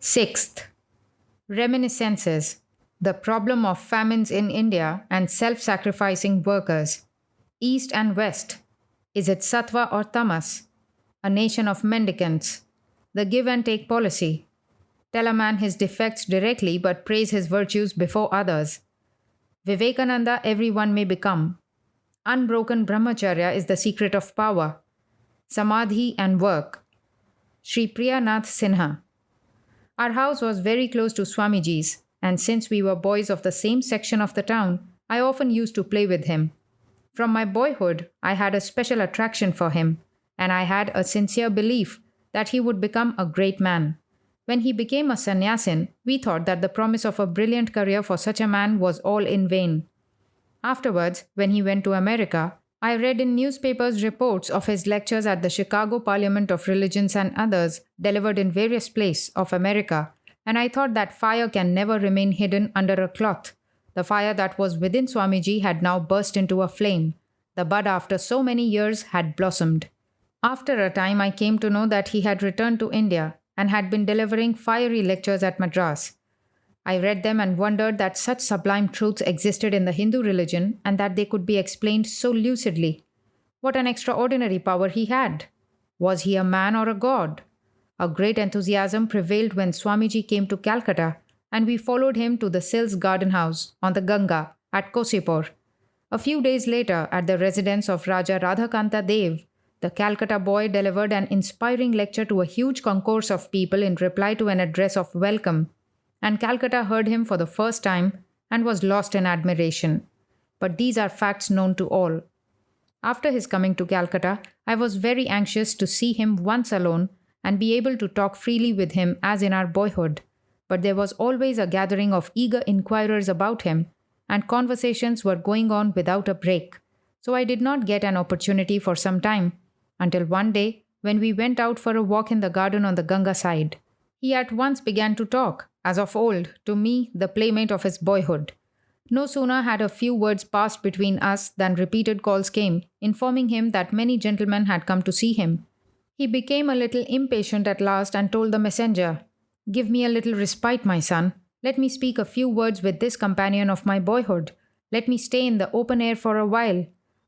Sixth, reminiscences. The problem of famines in India and self sacrificing workers. East and West. Is it Sattva or Tamas? A nation of mendicants. The give and take policy. Tell a man his defects directly but praise his virtues before others. Vivekananda everyone may become. Unbroken brahmacharya is the secret of power. Samadhi and work. Shri Priya Nath Sinha. Our house was very close to Swamiji's, and since we were boys of the same section of the town, I often used to play with him. From my boyhood, I had a special attraction for him, and I had a sincere belief that he would become a great man. When he became a sannyasin, we thought that the promise of a brilliant career for such a man was all in vain. Afterwards, when he went to America, I read in newspapers reports of his lectures at the Chicago Parliament of Religions and others delivered in various places of America, and I thought that fire can never remain hidden under a cloth. The fire that was within Swamiji had now burst into a flame. The bud after so many years had blossomed. After a time I came to know that he had returned to India and had been delivering fiery lectures at Madras. I read them and wondered that such sublime truths existed in the Hindu religion and that they could be explained so lucidly. What an extraordinary power he had! Was he a man or a god? A great enthusiasm prevailed when Swamiji came to Calcutta, and we followed him to the Sills Garden House on the Ganga at Kosipur. A few days later, at the residence of Raja Radhakanta Dev, the Calcutta boy delivered an inspiring lecture to a huge concourse of people in reply to an address of welcome, and Calcutta heard him for the first time and was lost in admiration. But these are facts known to all. After his coming to Calcutta, I was very anxious to see him once alone and be able to talk freely with him as in our boyhood. But there was always a gathering of eager inquirers about him, and conversations were going on without a break. So I did not get an opportunity for some time, until one day when we went out for a walk in the garden on the Ganga side. He at once began to talk, as of old, to me, the playmate of his boyhood. No sooner had a few words passed between us than repeated calls came, informing him that many gentlemen had come to see him. He became a little impatient at last and told the messenger, "Give me a little respite, my son. Let me speak a few words with this companion of my boyhood. Let me stay in the open air for a while.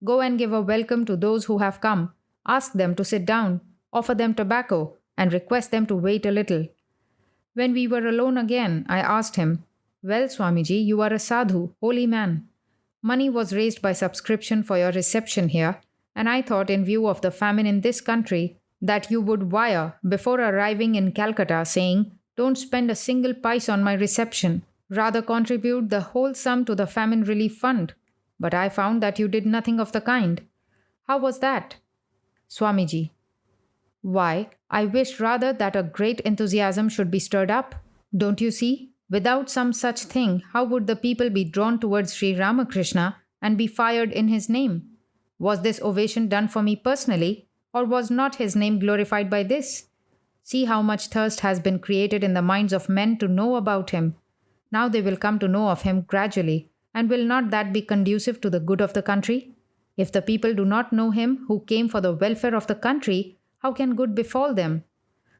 Go and give a welcome to those who have come. Ask them to sit down, offer them tobacco, and request them to wait a little." When we were alone again, I asked him, "Well, Swamiji, you are a sadhu, holy man. Money was raised by subscription for your reception here, and I thought in view of the famine in this country that you would wire before arriving in Calcutta saying, 'Don't spend a single pice on my reception. Rather contribute the whole sum to the famine relief fund.' But I found that you did nothing of the kind. How was that?" Swamiji: "Why, I wished rather that a great enthusiasm should be stirred up. Don't you see? Without some such thing, how would the people be drawn towards Sri Ramakrishna and be fired in his name? Was this ovation done for me personally, or was not his name glorified by this? See how much thirst has been created in the minds of men to know about him. Now they will come to know of him gradually, and will not that be conducive to the good of the country? If the people do not know him who came for the welfare of the country, how can good befall them?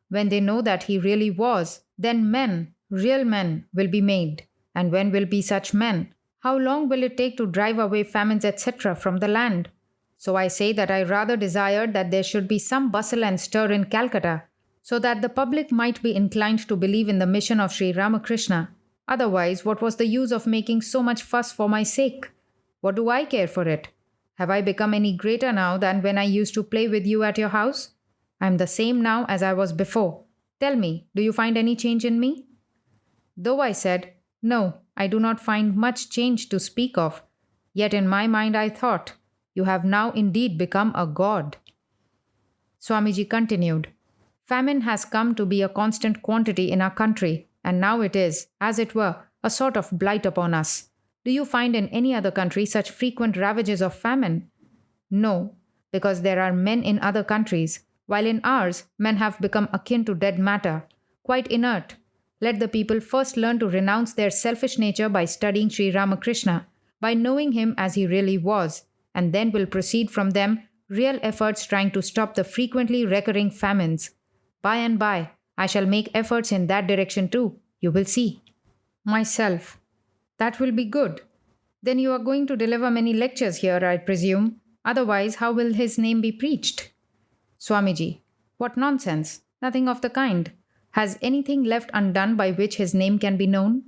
When they know that he really was, then men, real men, will be made. And when will be such men? How long will it take to drive away famines, etc., from the land? So I say that I rather desired that there should be some bustle and stir in Calcutta, so that the public might be inclined to believe in the mission of Sri Ramakrishna. Otherwise, what was the use of making so much fuss for my sake? What do I care for it? Have I become any greater now than when I used to play with you at your house? I am the same now as I was before. Tell me, do you find any change in me?" Though I said, "No, I do not find much change to speak of," yet in my mind I thought, "You have now indeed become a god." Swamiji continued, "Famine has come to be a constant quantity in our country, and now it is, as it were, a sort of blight upon us. Do you find in any other country such frequent ravages of famine? No, because there are men in other countries, while in ours men have become akin to dead matter, quite inert. Let the people first learn to renounce their selfish nature by studying Sri Ramakrishna, by knowing him as he really was, and then will proceed from them real efforts trying to stop the frequently recurring famines. By and by, I shall make efforts in that direction too. You will see. Myself. That will be good. Then you are going to deliver many lectures here, I presume. Otherwise, how will his name be preached? Swamiji. What nonsense. Nothing of the kind. Has anything left undone by which his name can be known?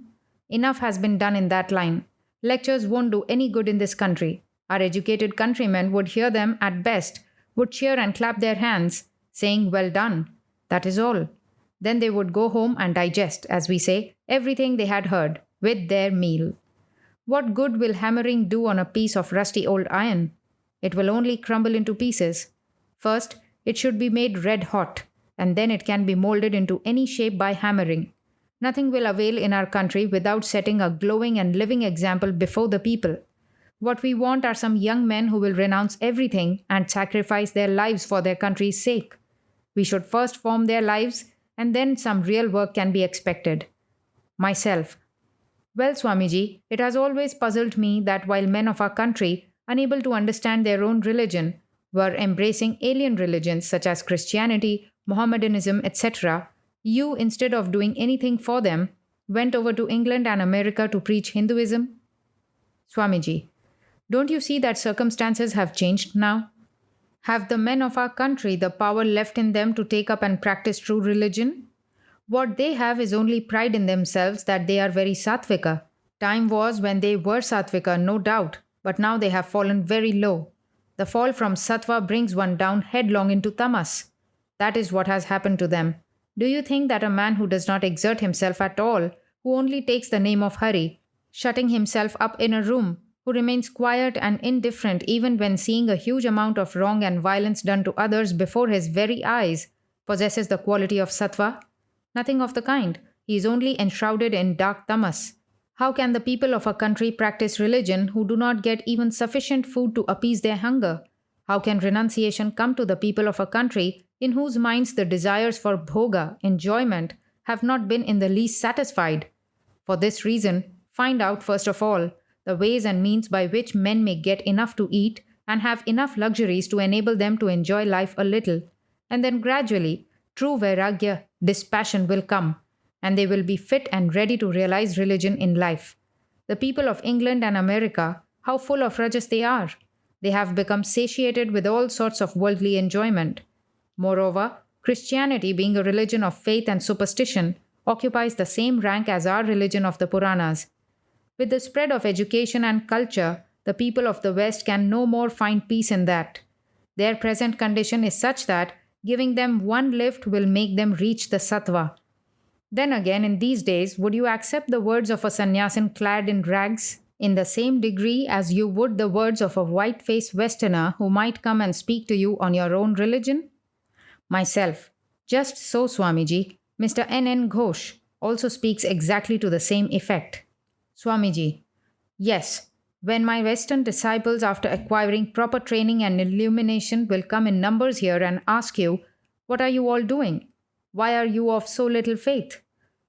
Enough has been done in that line. Lectures won't do any good in this country. Our educated countrymen would hear them at best, would cheer and clap their hands, saying, "Well done." That is all. Then they would go home and digest, as we say, everything they had heard, with their meal. What good will hammering do on a piece of rusty old iron? It will only crumble into pieces. First, it should be made red hot, and then it can be molded into any shape by hammering. Nothing will avail in our country without setting a glowing and living example before the people. What we want are some young men who will renounce everything and sacrifice their lives for their country's sake. We should first form their lives, and then some real work can be expected. Myself. Well, Swamiji, it has always puzzled me that while men of our country, unable to understand their own religion, were embracing alien religions such as Christianity, Mohammedanism, etc., you, instead of doing anything for them, went over to England and America to preach Hinduism? Swamiji. Don't you see that circumstances have changed now? Have the men of our country the power left in them to take up and practice true religion? What they have is only pride in themselves that they are very sattvika. Time was when they were sattvika, no doubt, but now they have fallen very low. The fall from sattva brings one down headlong into tamas. That is what has happened to them. Do you think that a man who does not exert himself at all, who only takes the name of Hari, shutting himself up in a room, who remains quiet and indifferent even when seeing a huge amount of wrong and violence done to others before his very eyes, possesses the quality of sattva? Nothing of the kind. He is only enshrouded in dark tamas. How can the people of a country practice religion who do not get even sufficient food to appease their hunger? How can renunciation come to the people of a country in whose minds the desires for bhoga, enjoyment, have not been in the least satisfied? For this reason, find out first of all the ways and means by which men may get enough to eat and have enough luxuries to enable them to enjoy life a little, and then gradually true vairagya, dispassion will come, and they will be fit and ready to realize religion in life. The people of England and America, how full of rajas they are! They have become satiated with all sorts of worldly enjoyment. Moreover, Christianity, being a religion of faith and superstition, occupies the same rank as our religion of the Puranas. With the spread of education and culture, the people of the West can no more find peace in that. Their present condition is such that giving them one lift will make them reach the sattva. Then again, in these days, would you accept the words of a sannyasin clad in rags in the same degree as you would the words of a white-faced Westerner who might come and speak to you on your own religion? Myself. Just so, Swamiji. Mr. N. Ghosh also speaks exactly to the same effect. Swamiji. Yes. When my Western disciples, after acquiring proper training and illumination, will come in numbers here and ask you, "What are you all doing? Why are you of so little faith?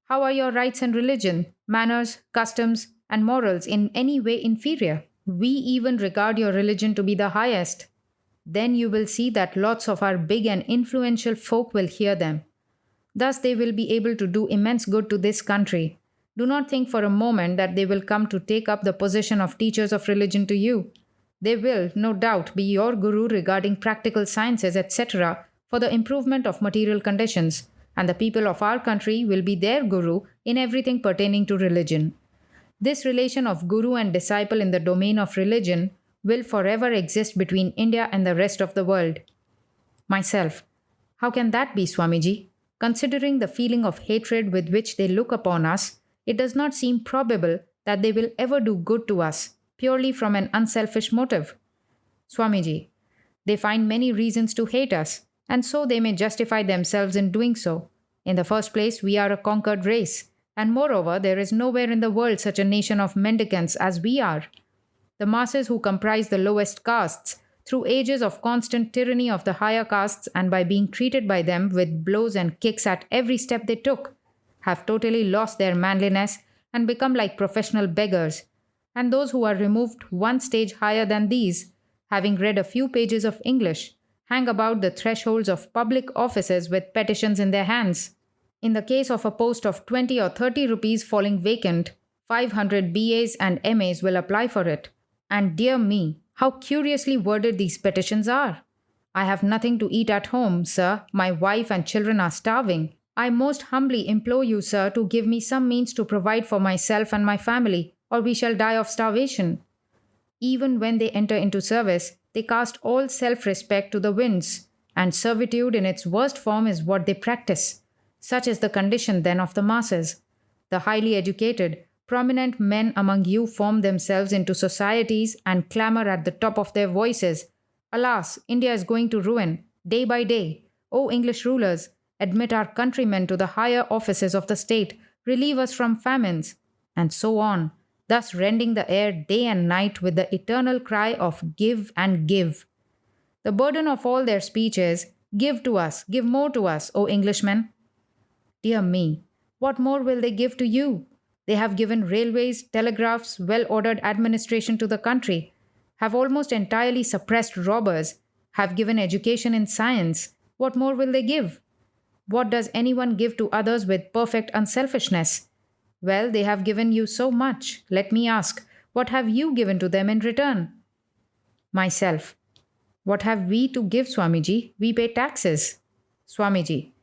How are your rites and religion, manners, customs, and morals in any way inferior? We even regard your religion to be the highest." Then you will see that lots of our big and influential folk will hear them. Thus they will be able to do immense good to this country. Do not think for a moment that they will come to take up the position of teachers of religion to you. They will, no doubt, be your guru regarding practical sciences, etc., for the improvement of material conditions, and the people of our country will be their guru in everything pertaining to religion. This relation of guru and disciple in the domain of religion will forever exist between India and the rest of the world. Myself. How can that be, Swamiji? Considering the feeling of hatred with which they look upon us, it does not seem probable that they will ever do good to us, purely from an unselfish motive. Swamiji. They find many reasons to hate us, and so they may justify themselves in doing so. In the first place, we are a conquered race, and moreover, there is nowhere in the world such a nation of mendicants as we are. The masses who comprise the lowest castes, through ages of constant tyranny of the higher castes and by being treated by them with blows and kicks at every step they took, have totally lost their manliness and become like professional beggars. And those who are removed one stage higher than these, having read a few pages of English, hang about the thresholds of public offices with petitions in their hands. In the case of a post of 20 or 30 rupees falling vacant, 500 BAs and MAs will apply for it. And dear me, how curiously worded these petitions are. I have nothing to eat at home, sir. My wife and children are starving. I most humbly implore you, sir, to give me some means to provide for myself and my family, or we shall die of starvation. Even when they enter into service, they cast all self respect to the winds, and servitude in its worst form is what they practice. Such is the condition then of the masses. The highly educated, prominent men among you form themselves into societies and clamour at the top of their voices. Alas, India is going to ruin, day by day. O English rulers, admit our countrymen to the higher offices of the state, relieve us from famines, and so on, thus rending the air day and night with the eternal cry of give and give. The burden of all their speech is, give to us, give more to us, O Englishmen. Dear me, what more will they give to you? They have given railways, telegraphs, well-ordered administration to the country, have almost entirely suppressed robbers, have given education in science. What more will they give? What does anyone give to others with perfect unselfishness? Well, they have given you so much. Let me ask, what have you given to them in return? Myself. What have we to give, Swamiji? We pay taxes. Swamiji.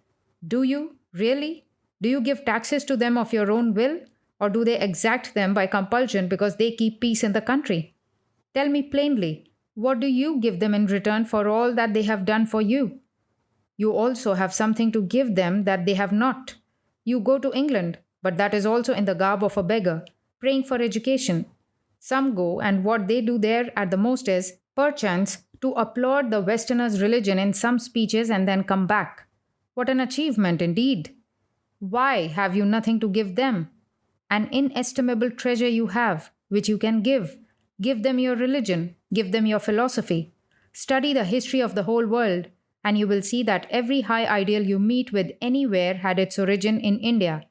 Do you? Really? Do you give taxes to them of your own will? Or do they exact them by compulsion because they keep peace in the country? Tell me plainly, what do you give them in return for all that they have done for you? You also have something to give them that they have not. You go to England, but that is also in the garb of a beggar, praying for education. Some go, and what they do there at the most is, perchance, to applaud the Westerner's religion in some speeches and then come back. What an achievement indeed! Why have you nothing to give them? An inestimable treasure you have, which you can give. Give them your religion, give them your philosophy. Study the history of the whole world, and you will see that every high ideal you meet with anywhere had its origin in India.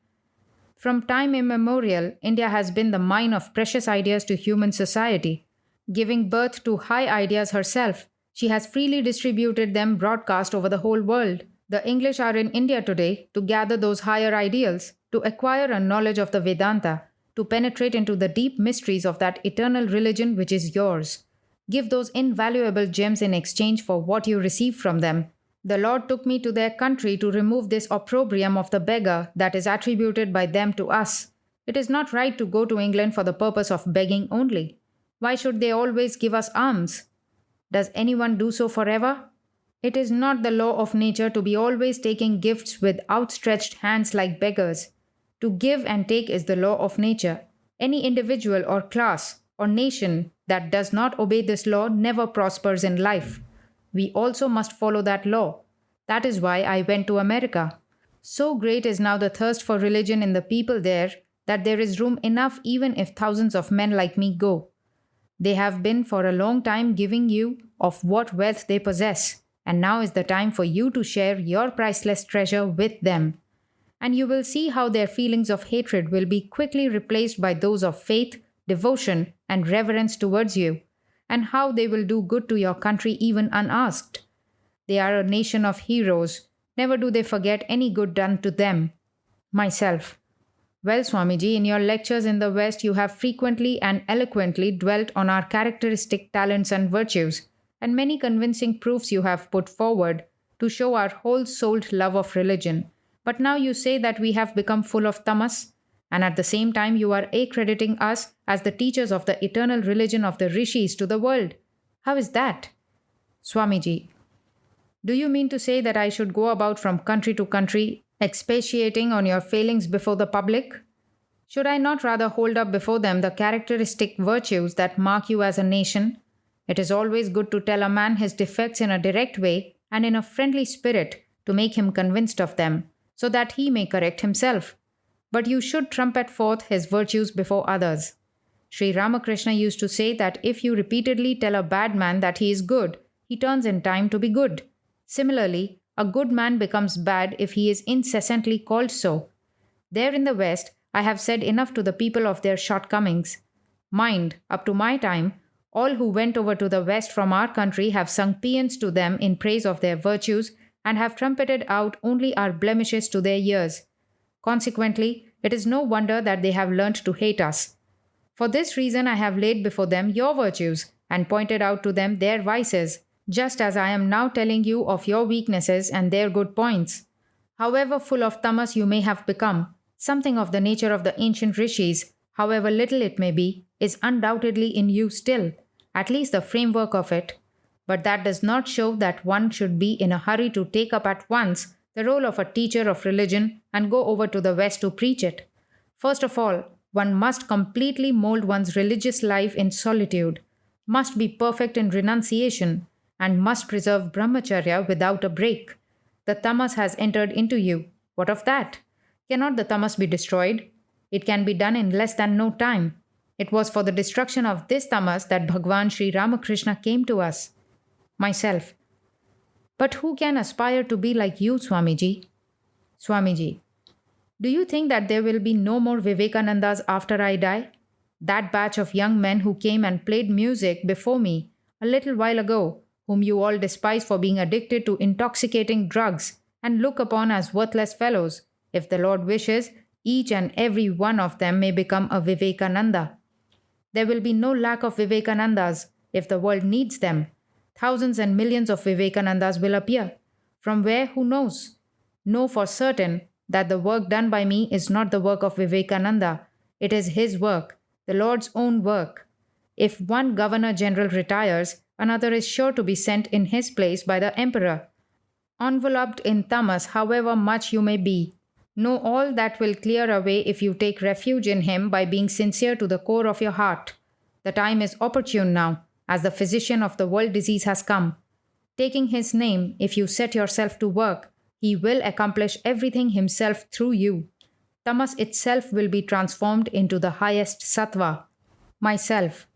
From time immemorial, India has been the mine of precious ideas to human society. Giving birth to high ideas herself, she has freely distributed them broadcast over the whole world. The English are in India today to gather those higher ideals, to acquire a knowledge of the Vedanta, to penetrate into the deep mysteries of that eternal religion which is yours. Give those invaluable gems in exchange for what you receive from them. The Lord took me to their country to remove this opprobrium of the beggar that is attributed by them to us. It is not right to go to England for the purpose of begging only. Why should they always give us alms? Does anyone do so forever? It is not the law of nature to be always taking gifts with outstretched hands like beggars. To give and take is the law of nature. Any individual or class or nation that does not obey this law never prospers in life. We also must follow that law. That is why I went to America. So great is now the thirst for religion in the people there that there is room enough even if thousands of men like me go. They have been for a long time giving you of what wealth they possess, and now is the time for you to share your priceless treasure with them. And you will see how their feelings of hatred will be quickly replaced by those of faith, devotion, and reverence towards you, and how they will do good to your country even unasked. They are a nation of heroes. Never do they forget any good done to them. Myself. Well, Swamiji, in your lectures in the West, you have frequently and eloquently dwelt on our characteristic talents and virtues, and many convincing proofs you have put forward to show our whole-souled love of religion. But now you say that we have become full of tamas, and at the same time you are accrediting us as the teachers of the eternal religion of the rishis to the world. How is that? Swamiji, do you mean to say that I should go about from country to country, expatiating on your failings before the public? Should I not rather hold up before them the characteristic virtues that mark you as a nation? It is always good to tell a man his defects in a direct way and in a friendly spirit to make him convinced of them, so that he may correct himself. But you should trumpet forth his virtues before others. Sri Ramakrishna used to say that if you repeatedly tell a bad man that he is good, he turns in time to be good. Similarly, a good man becomes bad if he is incessantly called so. There in the West, I have said enough to the people of their shortcomings. Mind, up to my time, all who went over to the West from our country have sung paeans to them in praise of their virtues and have trumpeted out only our blemishes to their ears. Consequently, it is no wonder that they have learnt to hate us. For this reason, I have laid before them your virtues and pointed out to them their vices, just as I am now telling you of your weaknesses and their good points. However full of tamas you may have become, something of the nature of the ancient rishis, however little it may be, is undoubtedly in you still, at least the framework of it. But that does not show that one should be in a hurry to take up at once the role of a teacher of religion and go over to the West to preach it. First of all, one must completely mold one's religious life in solitude, must be perfect in renunciation, and must preserve brahmacharya without a break. The tamas has entered into you. What of that? Cannot the tamas be destroyed? It can be done in less than no time. It was for the destruction of this tamas that Bhagwan Sri Ramakrishna came to us. Myself. But who can aspire to be like you, Swamiji? Swamiji. Do you think that there will be no more Vivekanandas after I die? That batch of young men who came and played music before me a little while ago, whom you all despise for being addicted to intoxicating drugs and look upon as worthless fellows, if the Lord wishes, each and every one of them may become a Vivekananda. There will be no lack of Vivekanandas if the world needs them. Thousands and millions of Vivekanandas will appear. From where, who knows? Know for certain that the work done by me is not the work of Vivekananda. It is his work, the Lord's own work. If one governor general retires, another is sure to be sent in his place by the emperor. Enveloped in tamas, however much you may be, know all that will clear away if you take refuge in him by being sincere to the core of your heart. The time is opportune now, as the physician of the world disease has come. Taking his name, if you set yourself to work, he will accomplish everything himself through you. Tamas itself will be transformed into the highest sattva. Myself.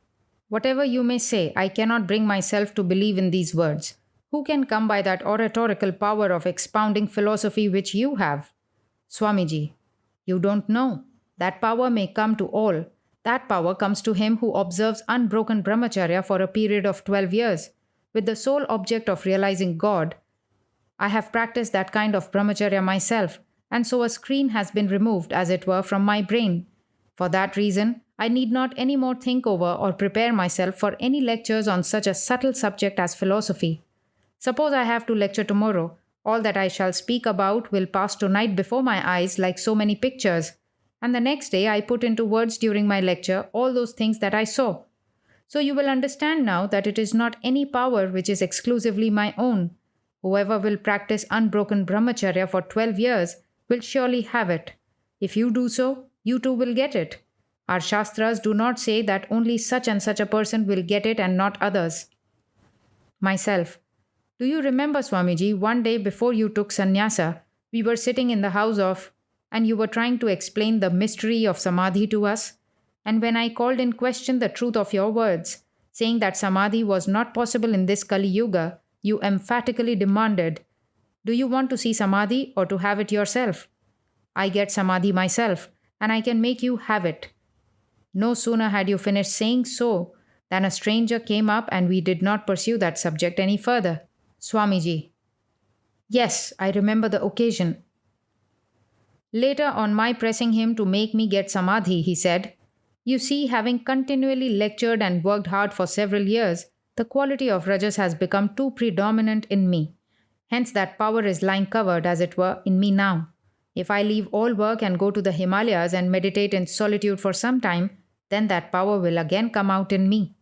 Whatever you may say, I cannot bring myself to believe in these words. Who can come by that oratorical power of expounding philosophy which you have? Swamiji. You don't know. That power may come to all. That power comes to him who observes unbroken brahmacharya for a period of 12 years, with the sole object of realizing God. I have practiced that kind of brahmacharya myself, and so a screen has been removed, as it were, from my brain. For that reason, I need not any more think over or prepare myself for any lectures on such a subtle subject as philosophy. Suppose I have to lecture tomorrow, all that I shall speak about will pass tonight before my eyes like so many pictures, and the next day I put into words during my lecture all those things that I saw. So you will understand now that it is not any power which is exclusively my own. Whoever will practice unbroken brahmacharya for 12 years will surely have it. If you do so, you too will get it. Our Shastras do not say that only such and such a person will get it and not others. Myself. Do you remember, Swamiji, one day before you took sannyasa, we were sitting in the house of, and you were trying to explain the mystery of samadhi to us? And when I called in question the truth of your words, saying that samadhi was not possible in this Kali Yuga, you emphatically demanded, do you want to see samadhi or to have it yourself? I get samadhi myself, and I can make you have it. No sooner had you finished saying so than a stranger came up and we did not pursue that subject any further. Swamiji. Yes, I remember the occasion. Later, on my pressing him to make me get samadhi, he said, you see, having continually lectured and worked hard for several years, the quality of rajas has become too predominant in me. Hence that power is lying covered, as it were, in me now. If I leave all work and go to the Himalayas and meditate in solitude for some time, then that power will again come out in me.